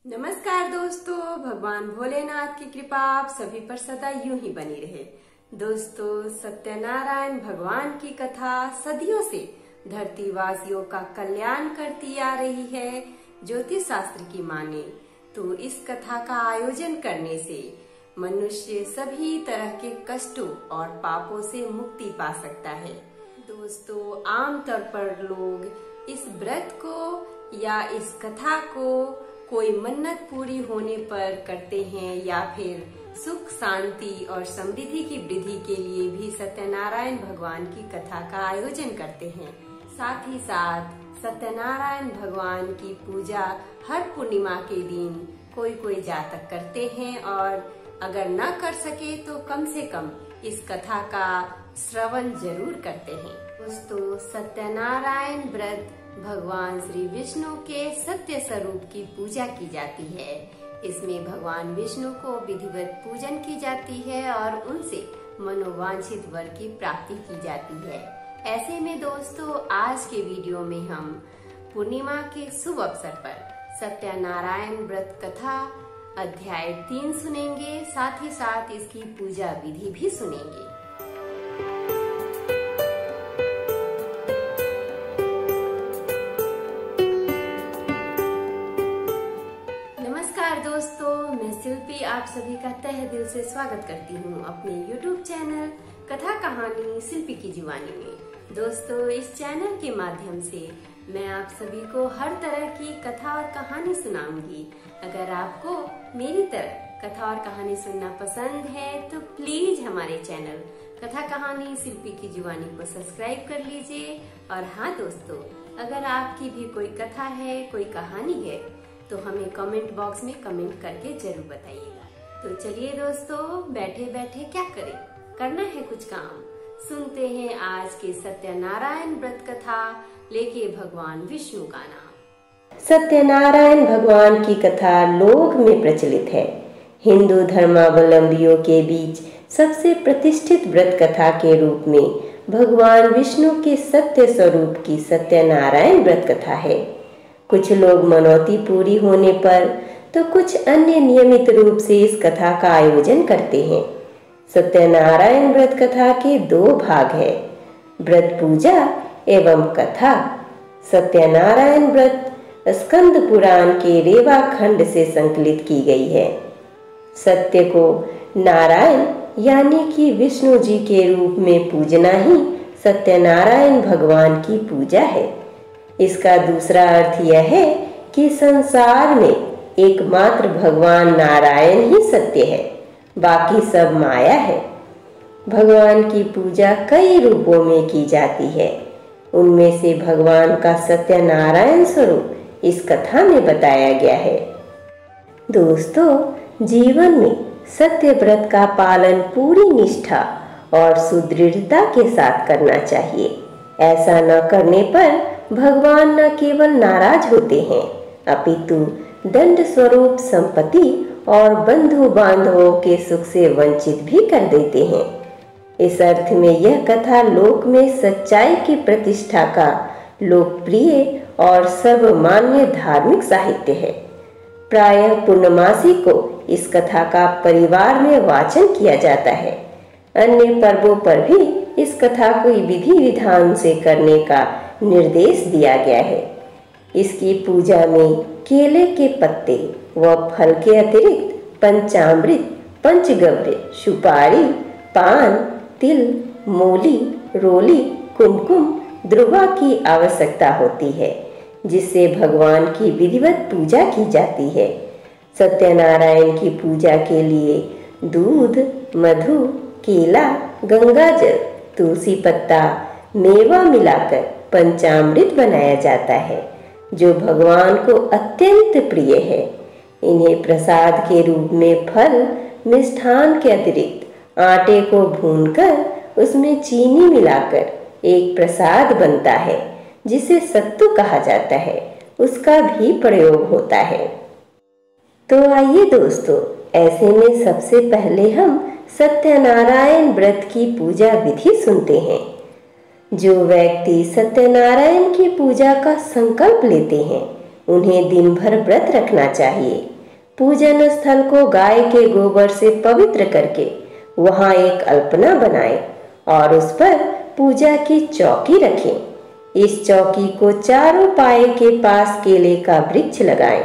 नमस्कार दोस्तों, भगवान भोलेनाथ की कृपा आप सभी पर सदा यूं ही बनी रहे। दोस्तों, सत्यनारायण भगवान की कथा सदियों से धरतीवासियों का कल्याण करती आ रही है। ज्योतिष शास्त्र की माने तो इस कथा का आयोजन करने से मनुष्य सभी तरह के कष्टों और पापों से मुक्ति पा सकता है। दोस्तों, आमतौर पर लोग इस व्रत को या इस कथा को कोई मन्नत पूरी होने पर करते हैं या फिर सुख शांति और समृद्धि की वृद्धि के लिए भी सत्यनारायण भगवान की कथा का आयोजन करते हैं। साथ ही साथ सत्यनारायण भगवान की पूजा हर पूर्णिमा के दिन कोई जातक करते हैं और अगर न कर सके तो कम से कम इस कथा का श्रवण जरूर करते हैं। दोस्तों, सत्यनारायण व्रत भगवान श्री विष्णु के सत्य स्वरूप की पूजा की जाती है। इसमें भगवान विष्णु को विधिवत पूजन की जाती है और उनसे मनोवांछित वर की प्राप्ति की जाती है। ऐसे में दोस्तों, आज के वीडियो में हम पूर्णिमा के शुभ अवसर पर सत्यनारायण व्रत कथा अध्याय 3 सुनेंगे। साथ ही साथ इसकी पूजा विधि भी सुनेंगे। दोस्तों, मैं शिल्पी आप सभी का तहे दिल से स्वागत करती हूँ अपने YouTube चैनल कथा कहानी शिल्पी की जुबानी में। दोस्तों, इस चैनल के माध्यम से मैं आप सभी को हर तरह की कथा और कहानी सुनाऊंगी। अगर आपको मेरी तरह कथा और कहानी सुनना पसंद है तो प्लीज हमारे चैनल कथा कहानी शिल्पी की जुबानी को सब्सक्राइब कर लीजिए। और हाँ दोस्तों, अगर आपकी भी कोई कथा है, कोई कहानी है तो हमें कमेंट बॉक्स में कमेंट करके जरूर बताइएगा। तो चलिए दोस्तों, बैठे बैठे क्या करें, करना है कुछ काम। सुनते हैं आज के सत्यनारायण व्रत कथा लेके भगवान विष्णु का नाम। सत्यनारायण भगवान की कथा लोक में प्रचलित है। हिंदू धर्मावलंबियों के बीच सबसे प्रतिष्ठित व्रत कथा के रूप में भगवान विष्णु के सत्य स्वरूप की सत्यनारायण व्रत कथा है। कुछ लोग मनौती पूरी होने पर तो कुछ अन्य नियमित रूप से इस कथा का आयोजन करते हैं। सत्यनारायण व्रत कथा के 2 भाग है, व्रत पूजा एवं कथा। सत्यनारायण व्रत स्कंद पुराण के रेवा खंड से संकलित की गई है। सत्य को नारायण यानी कि विष्णु जी के रूप में पूजना ही सत्यनारायण भगवान की पूजा है। इसका दूसरा अर्थ यह है कि संसार में एकमात्र भगवान नारायण ही सत्य है, बाकी सब माया है। भगवान की पूजा कई रूपों में की जाती है। उनमें से भगवान का सत्यनारायण स्वरूप इस कथा में बताया गया है। दोस्तों, जीवन में सत्य व्रत का पालन पूरी निष्ठा और सुदृढ़ता के साथ करना चाहिए। ऐसा न करने पर भगवान न केवल नाराज होते हैं अपितु दंड स्वरूप संपत्ति और बंधु बांधवों के सुख से वंचित भी कर देते हैं। इस अर्थ में यह कथा लोक में सच्चाई की प्रतिष्ठा का लोकप्रिय और सर्वमान्य धार्मिक साहित्य है। प्रायः पूर्णमासी को इस कथा का परिवार में वाचन किया जाता है। अन्य पर्वों पर भी इस कथा को विधि विधान से करने का निर्देश दिया गया है। इसकी पूजा में केले के पत्ते व फल के अतिरिक्त पंचामृत, पंचगव्य, सुपारी, पान, तिल, मूली, रोली, कुमकुम, द्रुवा की आवश्यकता होती है, जिससे भगवान की विधिवत पूजा की जाती है। सत्यनारायण की पूजा के लिए दूध, मधु, केला, गंगाजल, तुलसी पत्ता, मेवा मिलाकर पंचामृत बनाया जाता है, जो भगवान को अत्यंत प्रिय है। इन्हें प्रसाद के रूप में फल, मिष्ठान के अतिरिक्त आटे को भूनकर उसमें चीनी मिलाकर एक प्रसाद बनता है, जिसे सत्तू कहा जाता है, उसका भी प्रयोग होता है। तो आइए दोस्तों, ऐसे में सबसे पहले हम सत्यनारायण व्रत की पूजा विधि सुनते हैं। जो व्यक्ति सत्यनारायण की पूजा का संकल्प लेते हैं उन्हें दिन भर व्रत रखना चाहिए। पूजन स्थल को गाय के गोबर से पवित्र करके वहां एक अल्पना बनाएं और उस पर पूजा की चौकी रखें। इस चौकी को चारों पाए के पास केले का वृक्ष लगाएं।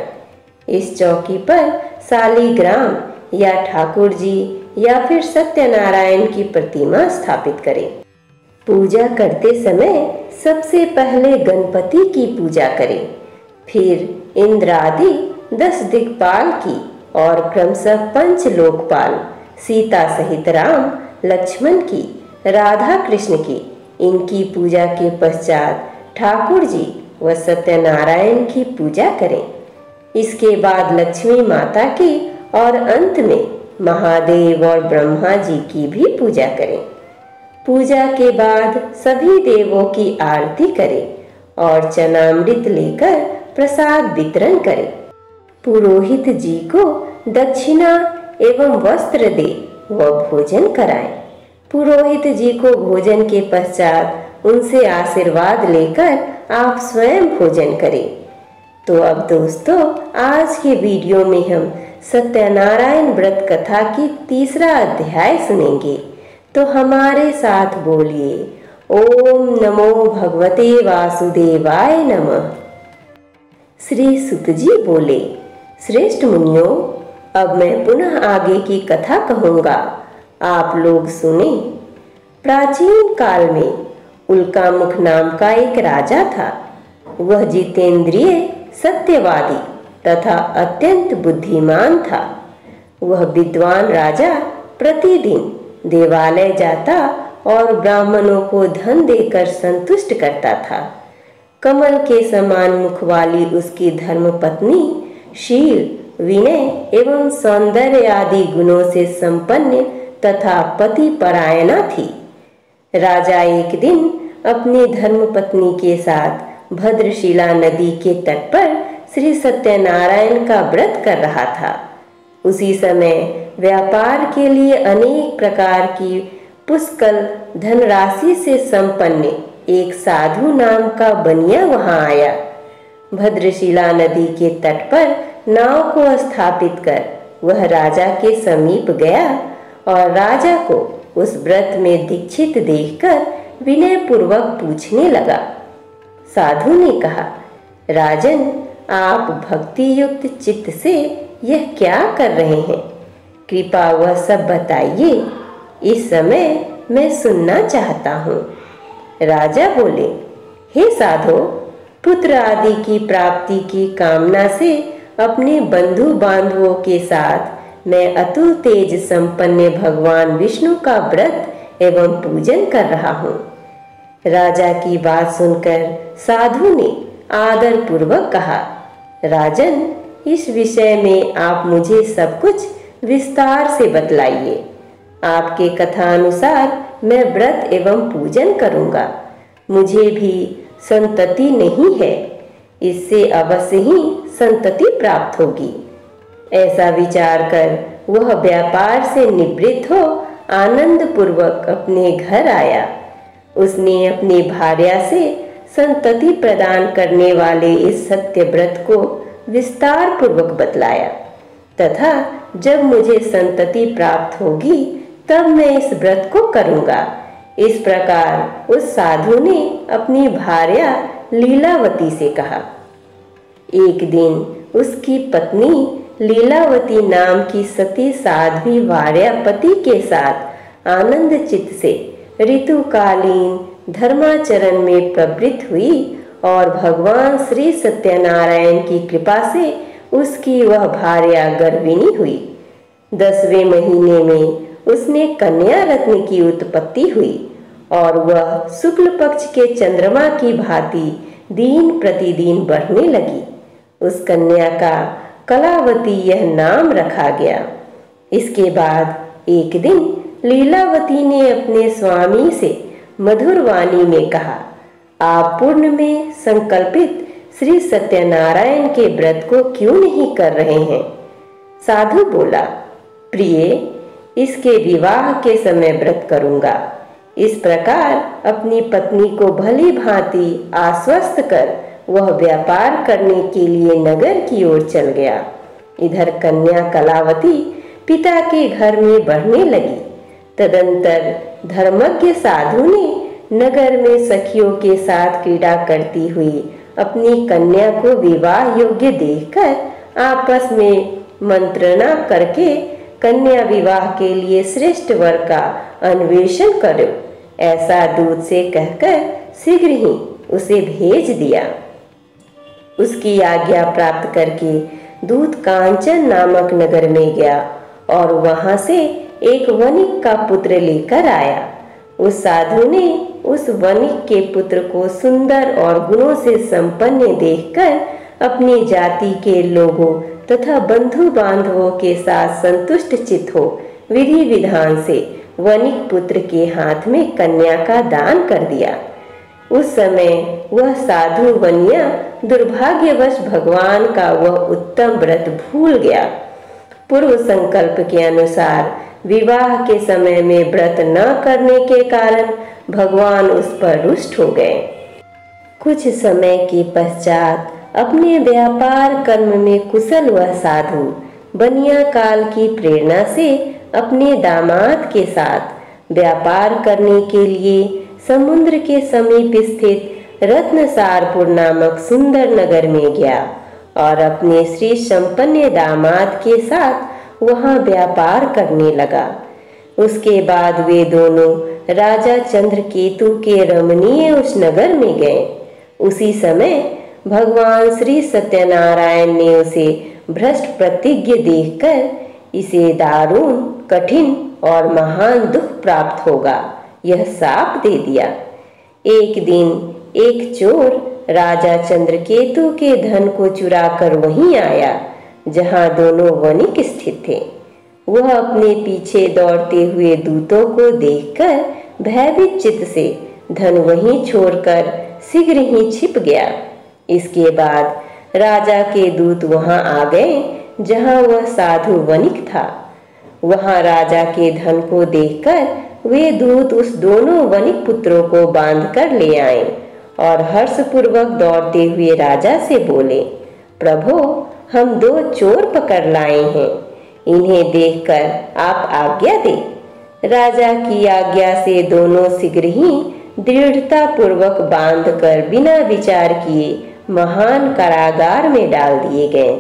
इस चौकी पर शालिग्राम या ठाकुर जी या फिर सत्यनारायण की प्रतिमा स्थापित करें। पूजा करते समय सबसे पहले गणपति की पूजा करें, फिर इंद्र आदि 10 दिक्पाल की और क्रमशः 5 लोकपाल सीता सहित राम लक्ष्मण की, राधा कृष्ण की, इनकी पूजा के पश्चात ठाकुर जी व सत्यनारायण की पूजा करें। इसके बाद लक्ष्मी माता की और अंत में महादेव और ब्रह्मा जी की भी पूजा करें। पूजा के बाद सभी देवों की आरती करें और चनामृत लेकर प्रसाद वितरण करें। पुरोहित जी को दक्षिणा एवं वस्त्र दे व भोजन कराएं। पुरोहित जी को भोजन के पश्चात उनसे आशीर्वाद लेकर आप स्वयं भोजन करें। तो अब दोस्तों, आज के वीडियो में हम सत्यनारायण व्रत कथा की तीसरा अध्याय सुनेंगे। तो हमारे साथ बोलिए, ओम नमो भगवते वासुदेवाय नमः। श्री सुत जी बोले, श्रेष्ठ मुनियों, अब मैं पुनः आगे की कथा कहूँगा, आप लोग सुने। प्राचीन काल में उल्कामुख नाम का एक राजा था। वह जितेंद्रिय, सत्यवादी तथा अत्यंत बुद्धिमान था। वह विद्वान राजा प्रतिदिन देवालय जाता और ब्राह्मणों को धन देकर संतुष्ट करता था। कमल के समान मुख वाली उसकी धर्मपत्नी शील, विनय एवं सौंदर्य आदि गुणों से संपन्न तथा पति परायणा थी। राजा एक दिन अपनी धर्मपत्नी के साथ भद्रशिला नदी के तट पर श्री सत्यनारायण का व्रत कर रहा था। उसी समय व्यापार के लिए अनेक प्रकार की पुष्कल धनराशि से संपन्न एक साधु नाम का बनिया वहां आया। भद्रशिला नदी के तट पर नाव को स्थापित कर वह राजा के समीप गया और राजा को उस व्रत में दीक्षित देखकर विनय पूर्वक पूछने लगा। साधु ने कहा, राजन, आप भक्ति युक्त चित्त से यह क्या कर रहे हैं? कृपा वह सब बताइए, इस समय मैं सुनना चाहता हूँ। राजा बोले, हे साधो, पुत्र आदि की प्राप्ति की कामना से अपने बंधु बांधवों के साथ मैं अतुल तेज संपन्न भगवान विष्णु का व्रत एवं पूजन कर रहा हूँ। राजा की बात सुनकर साधु ने आदर पूर्वक कहा, राजन, इस विषय में आप मुझे सब कुछ विस्तार से बतलाइए। आपके कथानुसार मैं व्रत एवं पूजन करूंगा। मुझे भी संतति नहीं है, इससे अवश्य ही संतति प्राप्त होगी। ऐसा विचार कर वह व्यापार से निवृत्त हो आनंद पूर्वक अपने घर आया। उसने अपनी भार्या से संतति प्रदान करने वाले इस सत्य व्रत को विस्तार पूर्वक बतलाया तथा जब मुझे संतति प्राप्त होगी तब मैं इस व्रत को करूंगा। इस प्रकार उस साधु ने अपनी भार्या लीलावती से कहा। एक दिन उसकी पत्नी लीलावती नाम की सती साध्वी भार्यापति के साथ आनंद चित्त से ऋतुकालीन धर्माचरण में प्रवृत्त हुई और भगवान श्री सत्यनारायण की कृपा से उसकी वह भार्या गर्भिणी हुई। 10वें महीने में उसने कन्या रत्न की उत्पत्ति हुई और वह शुक्ल पक्ष के चंद्रमा की भांति दिन प्रतिदिन बढ़ने लगी। उस कन्या का कलावती यह नाम रखा गया। इसके बाद एक दिन लीलावती ने अपने स्वामी से मधुर वाणी में कहा, आप पूर्ण में संकल्पित श्री सत्यनारायण के व्रत को क्यों नहीं कर रहे हैं? साधु बोला, प्रिय, इसके विवाह के समय व्रत करूंगा। इस प्रकार अपनी पत्नी को भली भांति आश्वस्त कर वह व्यापार करने के लिए नगर की ओर चल गया। इधर कन्या कलावती पिता के घर में बढ़ने लगी। तदंतर धर्मज्ञ साधु ने नगर में सखियों के साथ क्रीड़ा करती हुई अपनी कन्या को विवाह योग्य देखकर आपस में मंत्रणा करके कन्या विवाह के लिए श्रेष्ठ वर का अन्वेषण करो, ऐसा दूत से कहकर शीघ्र ही उसे भेज दिया। उसकी आज्ञा प्राप्त करके दूत कांचन नामक नगर में गया और वहां से एक वणिक का पुत्र लेकर आया। उस साधु ने उस वणिक के पुत्र को सुंदर और गुणों से संपन्न देखकर अपनी जाति के लोगों तथा बंधु बांधवों के साथ संतुष्ट चित्त हो विधि विधान से वणिक पुत्र के हाथ में कन्या का दान कर दिया। उस समय वह साधु वनिया दुर्भाग्यवश भगवान का वह उत्तम व्रत भूल गया। पूर्व संकल्प के अनुसार विवाह के समय में व्रत न करने के कारण भगवान उस पर रुष्ट हो गए। कुछ समय के पश्चात अपने व्यापार कर्म में कुशल वह साधु बनिया काल की प्रेरणा से अपने दामाद के साथ व्यापार करने के लिए समुद्र के समीप स्थित रत्नसारपुर नामक सुंदर नगर में गया और अपने श्री संपन्न दामाद के साथ वहां व्यापार करने लगा। उसके बाद वे दोनों राजा चंद्रकेतु के रमणीय उस नगर में गए। उसी समय भगवान श्री सत्यनारायण ने उसे भ्रष्ट प्रतिज्ञ देखकर इसे दारुण कठिन और महान दुख प्राप्त होगा यह शाप दे दिया। एक दिन एक चोर राजा चंद्रकेतु के धन को चुराकर वहीं आया जहां दोनों वणिक स्थित थे। वह अपने पीछे दौड़ते हुए दूतों को देखकर भयभीत चित्त से धन वहीं छोड़कर शीघ्र ही छिप गया। इसके बाद राजा के दूत वहां आ गए जहां वह साधु वणिक था। वहां राजा के धन को देखकर वे दूत उस दोनों वणिक पुत्रों को बांधकर ले आए और हर्षपूर्वक दौड़ते हुए राजा से बोले, प्रभो, हम दो चोर पकड़ लाए हैं, इन्हें देखकर आप आज्ञा दें। राजा की आज्ञा से दोनों शीघ्र ही दृढ़ता पूर्वक बांधकर बिना विचार किए महान कारागार में डाल दिए गए।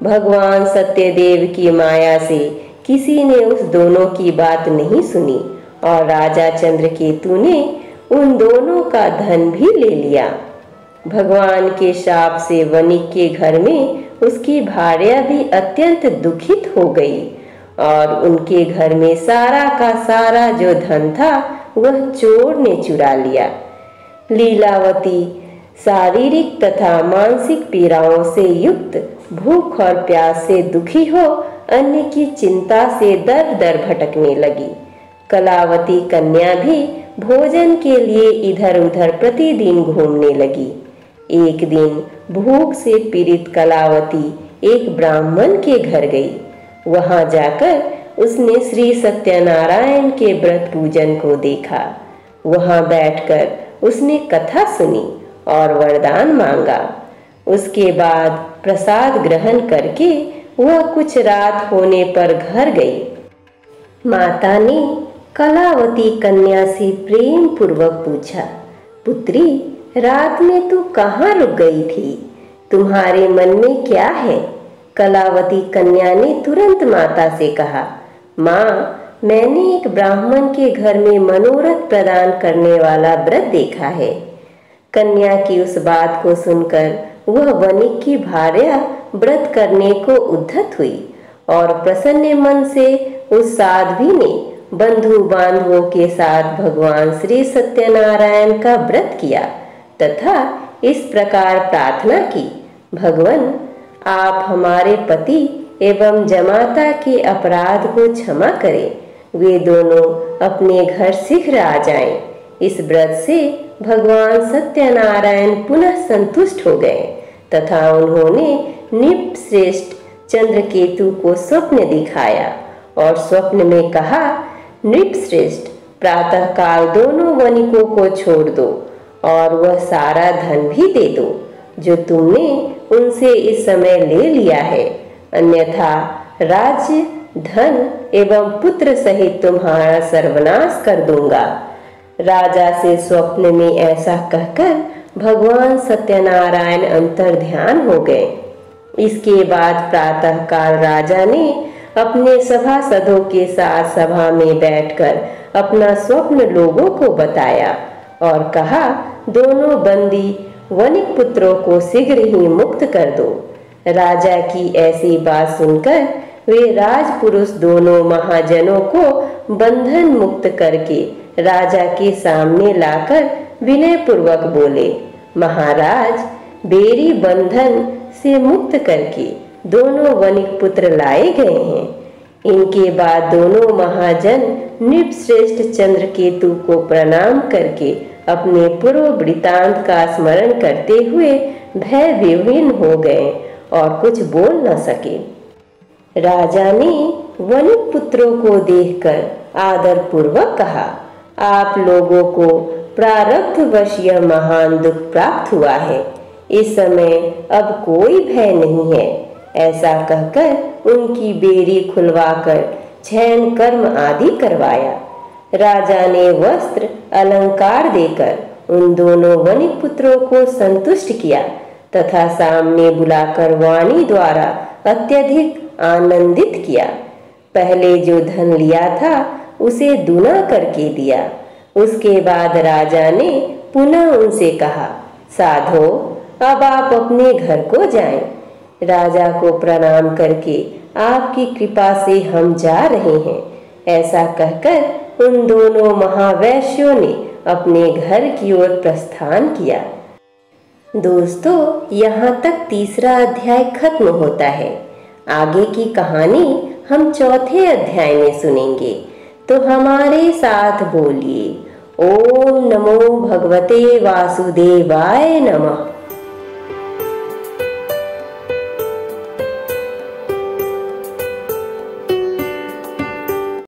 भगवान सत्यदेव की माया से किसी ने उस दोनों की बात नहीं सुनी और राजा चंद्रकेतु ने उन दोनों का धन भी ले लिया। भगवान के शाप से वणिक के घर में उसकी भार्या भी अत्यंत दुखित हो गई और उनके घर में सारा का सारा जो धन था वह चोर ने चुरा लिया। लीलावती शारीरिक तथा मानसिक पीड़ाओं से युक्त, भूख और प्यास से दुखी हो अन्य की चिंता से दर दर भटकने लगी। कलावती कन्या भी भोजन के लिए इधर उधर प्रतिदिन घूमने लगी। एक दिन भूख से पीड़ित कलावती एक ब्राह्मण के घर गई। वहां जाकर उसने श्री सत्यनारायण के व्रत पूजन को देखा। वहां बैठकर उसने कथा सुनी और वरदान मांगा। उसके बाद प्रसाद ग्रहण करके वह कुछ रात होने पर घर गई। माता ने कलावती कन्या से प्रेम पूर्वक पूछा, पुत्री, रात में तू कहाँ रुक गई थी? तुम्हारे मन में क्या है? कलावती कन्या ने तुरंत माता से कहा, माँ, मैंने एक ब्राह्मण के घर में मनोरथ प्रदान करने वाला व्रत देखा है। कन्या की उस बात को सुनकर वह वणिक की भार्या व्रत करने को उद्धत हुई और प्रसन्न मन से उस साध्वी ने बंधु बांधवों के साथ भगवान श्री सत्यनारायण का व्रत किया तथा इस प्रकार प्रार्थना की, भगवान, आप हमारे पति एवं जमाता के अपराध को क्षमा करें, वे दोनों अपने घर शीघ्र आ जाएं। इस व्रत से भगवान सत्यनारायण पुनः संतुष्ट हो गए तथा उन्होंने नृपश्रेष्ठ चंद्रकेतु को स्वप्न दिखाया और स्वप्न में कहा, नृपश्रेष्ठ, प्रातः काल दोनों वणिकों को छोड़ दो और वह सारा धन भी दे दो जो तुमने उनसे इस समय ले लिया है, अन्यथा राज्य, धन एवं पुत्र सहित तुम्हारा सर्वनाश कर दूंगा। राजा से स्वप्न में ऐसा कहकर भगवान सत्यनारायण अंतर्ध्यान हो गए। इसके बाद प्रातःकाल राजा ने अपने सभासदों के साथ सभा में बैठकर अपना स्वप्न लोगों को बताया और कहा, दोनों बंदी वणिक पुत्रों को शीघ्र ही मुक्त कर दो। राजा की ऐसी बात सुनकर वे राजपुरुष दोनों महाजनों को बंधन मुक्त करके राजा के सामने लाकर विनय पूर्वक बोले, महाराज, बेरी बंधन से मुक्त करके दोनों वणिक पुत्र लाए गए हैं। इनके बाद दोनों महाजन नृपश्रेष्ठ चंद्रकेतु को प्रणाम करके अपने पूर्व वृतांत का स्मरण करते हुए भय विहीन हो गए और कुछ बोल न सके। राजा ने वणिक पुत्रों को देखकर आदर पूर्वक कहा, आप लोगों को प्रारब्धवश यह महान दुख प्राप्त हुआ है। इस समय अब कोई भय नहीं है। ऐसा कहकर उनकी बेरी खुलवाकर शयन कर्म आदि करवाया। राजा ने वस्त्र अलंकार देकर उन दोनों वणिक पुत्रों को संतुष्ट किया तथा सामने बुलाकर वाणी द्वारा अत्यधिक आनंदित किया। पहले जो धन लिया था उसे दुना करके दिया। उसके बाद राजा ने पुनः उनसे कहा, साधो, अब आप अपने घर को जाएं। राजा को प्रणाम करके आपकी कृपा से हम जा रहे हैं। ऐसा कहकर उन दोनों महावैश्यों ने अपने घर की ओर प्रस्थान किया। दोस्तों, यहाँ तक तीसरा अध्याय खत्म होता है। आगे की कहानी हम चौथे अध्याय में सुनेंगे। तो हमारे साथ बोलिए, ओम नमो भगवते वासुदेवाय नमः।